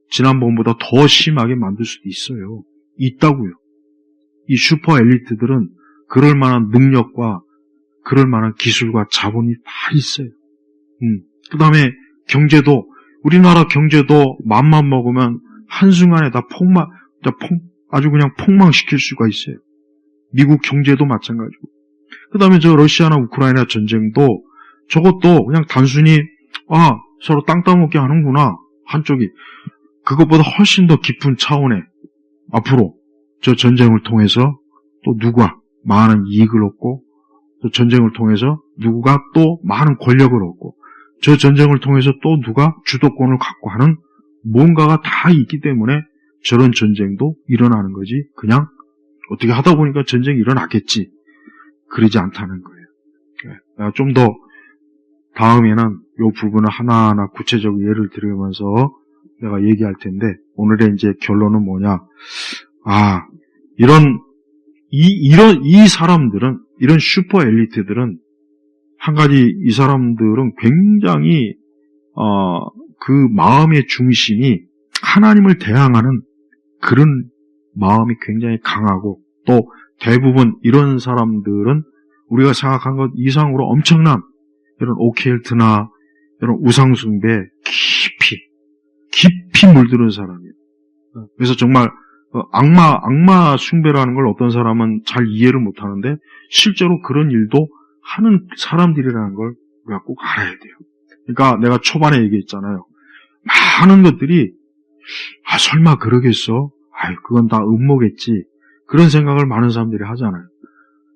지난번보다 더 심하게 만들 수도 있어요. 있다고요. 이 슈퍼 엘리트들은 그럴 만한 능력과 그럴 만한 기술과 자본이 다 있어요. 그 다음에 경제도, 우리나라 경제도 맘만 먹으면 한순간에 다 아주 그냥 폭망시킬 수가 있어요. 미국 경제도 마찬가지고. 그 다음에 저 러시아나 우크라이나 전쟁도 저것도 그냥 단순히, 서로 땅 따먹게 하는구나. 한쪽이. 그것보다 훨씬 더 깊은 차원의 앞으로 저 전쟁을 통해서 또 누가 많은 이익을 얻고 또 전쟁을 통해서 누가 또 많은 권력을 얻고 저 전쟁을 통해서 또 누가 주도권을 갖고 하는 뭔가가 다 있기 때문에 저런 전쟁도 일어나는 거지. 그냥 어떻게 하다 보니까 전쟁이 일어났겠지. 그러지 않다는 거예요. 내가 좀 더 다음에는 이 부분을 하나하나 구체적으로 예를 들으면서 내가 얘기할 텐데 오늘의 이제 결론은 뭐냐? 이 사람들은, 이런 슈퍼 엘리트들은 한 가지 이 사람들은 굉장히 그 마음의 중심이 하나님을 대항하는 그런 마음이 굉장히 강하고 또 대부분 이런 사람들은 우리가 생각한 것 이상으로 엄청난 이런 오켈트나 이런 우상숭배에 깊이 물드는 사람이에요. 그래서 정말 악마 숭배라는 걸 어떤 사람은 잘 이해를 못하는데 실제로 그런 일도 하는 사람들이라는 걸 우리가 꼭 알아야 돼요. 그러니까 내가 초반에 얘기했잖아요. 많은 것들이 설마 그러겠어? 그건 다 음모겠지. 그런 생각을 많은 사람들이 하잖아요.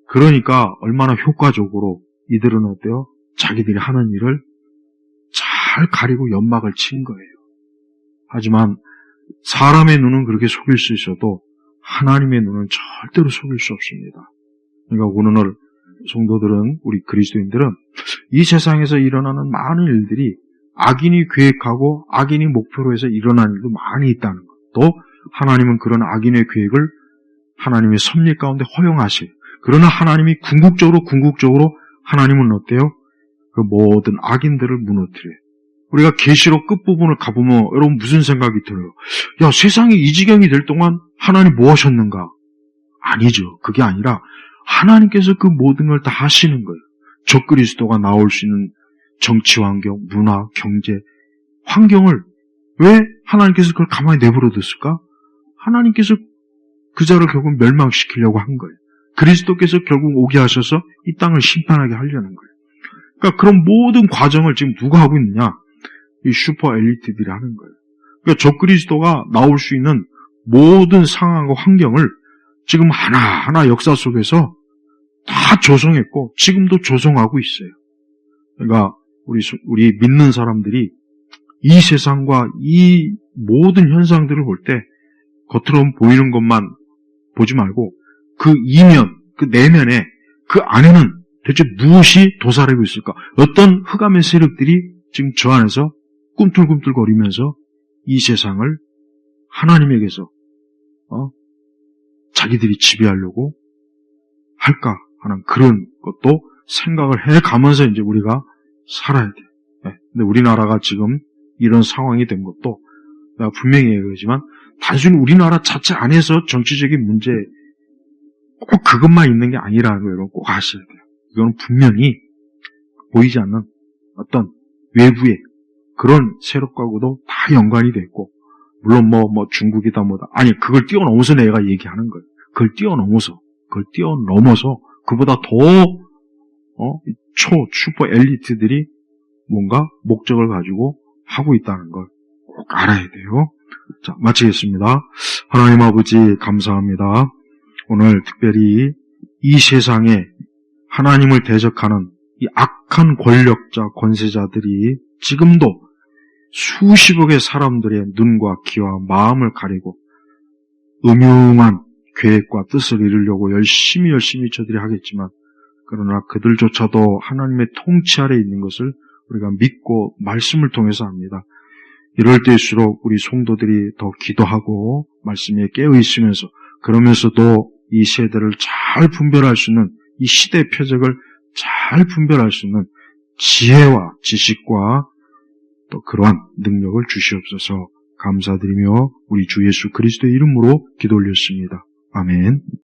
그러니까 얼마나 효과적으로 이들은 어때요? 자기들이 하는 일을 잘 가리고 연막을 친 거예요. 하지만 사람의 눈은 그렇게 속일 수 있어도 하나님의 눈은 절대로 속일 수 없습니다. 그러니까 오늘 성도들은, 우리 그리스도인들은 이 세상에서 일어나는 많은 일들이 악인이 계획하고 악인이 목표로 해서 일어나는 일도 많이 있다는 것. 또 하나님은 그런 악인의 계획을 하나님의 섭리 가운데 허용하세요. 그러나 하나님이 궁극적으로 하나님은 어때요? 그 모든 악인들을 무너뜨려요. 우리가 계시록 끝부분을 가보면 여러분 무슨 생각이 들어요? 세상이 이 지경이 될 동안 하나님 뭐 하셨는가? 아니죠. 그게 아니라 하나님께서 그 모든 걸 다 하시는 거예요. 적그리스도가 나올 수 있는 정치 환경, 문화, 경제 환경을 왜 하나님께서 그걸 가만히 내버려 뒀을까? 하나님께서 그 자를 결국 멸망시키려고 한 거예요. 그리스도께서 결국 오게 하셔서 이 땅을 심판하게 하려는 거예요. 그러니까 그런 모든 과정을 지금 누가 하고 있느냐? 이 슈퍼 엘리트들이 하는 거예요. 그러니까 적그리스도가 나올 수 있는 모든 상황과 환경을 지금 하나하나 역사 속에서 다 조성했고 지금도 조성하고 있어요. 그러니까 우리 믿는 사람들이 이 세상과 이 모든 현상들을 볼 때 겉으로 보이는 것만 보지 말고 그 이면, 그 내면에 그 안에는 대체 무엇이 도사리고 있을까? 어떤 흑암의 세력들이 지금 저 안에서 꿈틀꿈틀거리면서 이 세상을 하나님에게서 자기들이 지배하려고 할까 하는 그런 것도 생각을 해가면서 이제 우리가 살아야 돼요. 네. 근데 우리나라가 지금 이런 상황이 된 것도 내가 분명히 얘기하지만 단순히 우리나라 자체 안에서 정치적인 문제 꼭 그것만 있는 게 아니라는 걸 꼭 아셔야 돼요. 이거는 분명히 보이지 않는 어떤 외부의 그런 세력과도 다 연관이 돼 있고, 물론 뭐 중국이다 뭐다. 아니, 그걸 뛰어넘어서 내가 얘기하는 거예요. 그걸 뛰어넘어서, 그보다 더, 슈퍼 엘리트들이 뭔가 목적을 가지고 하고 있다는 걸 꼭 알아야 돼요. 자, 마치겠습니다. 하나님 아버지, 감사합니다. 오늘 특별히 이 세상에 하나님을 대적하는 이 악한 권력자, 권세자들이 지금도 수십억의 사람들의 눈과 귀와 마음을 가리고 음흉한 계획과 뜻을 이루려고 열심히 저들이 하겠지만, 그러나 그들조차도 하나님의 통치 아래 있는 것을 우리가 믿고 말씀을 통해서 압니다. 이럴 때일수록 우리 성도들이 더 기도하고 말씀에 깨어 있으면서, 그러면서도 이 세대를 잘 분별할 수 있는, 이 시대 표적을 잘 분별할 수 있는 지혜와 지식과 또 그러한 능력을 주시옵소서. 감사드리며 우리 주 예수 그리스도의 이름으로 기도 올렸습니다. 아멘.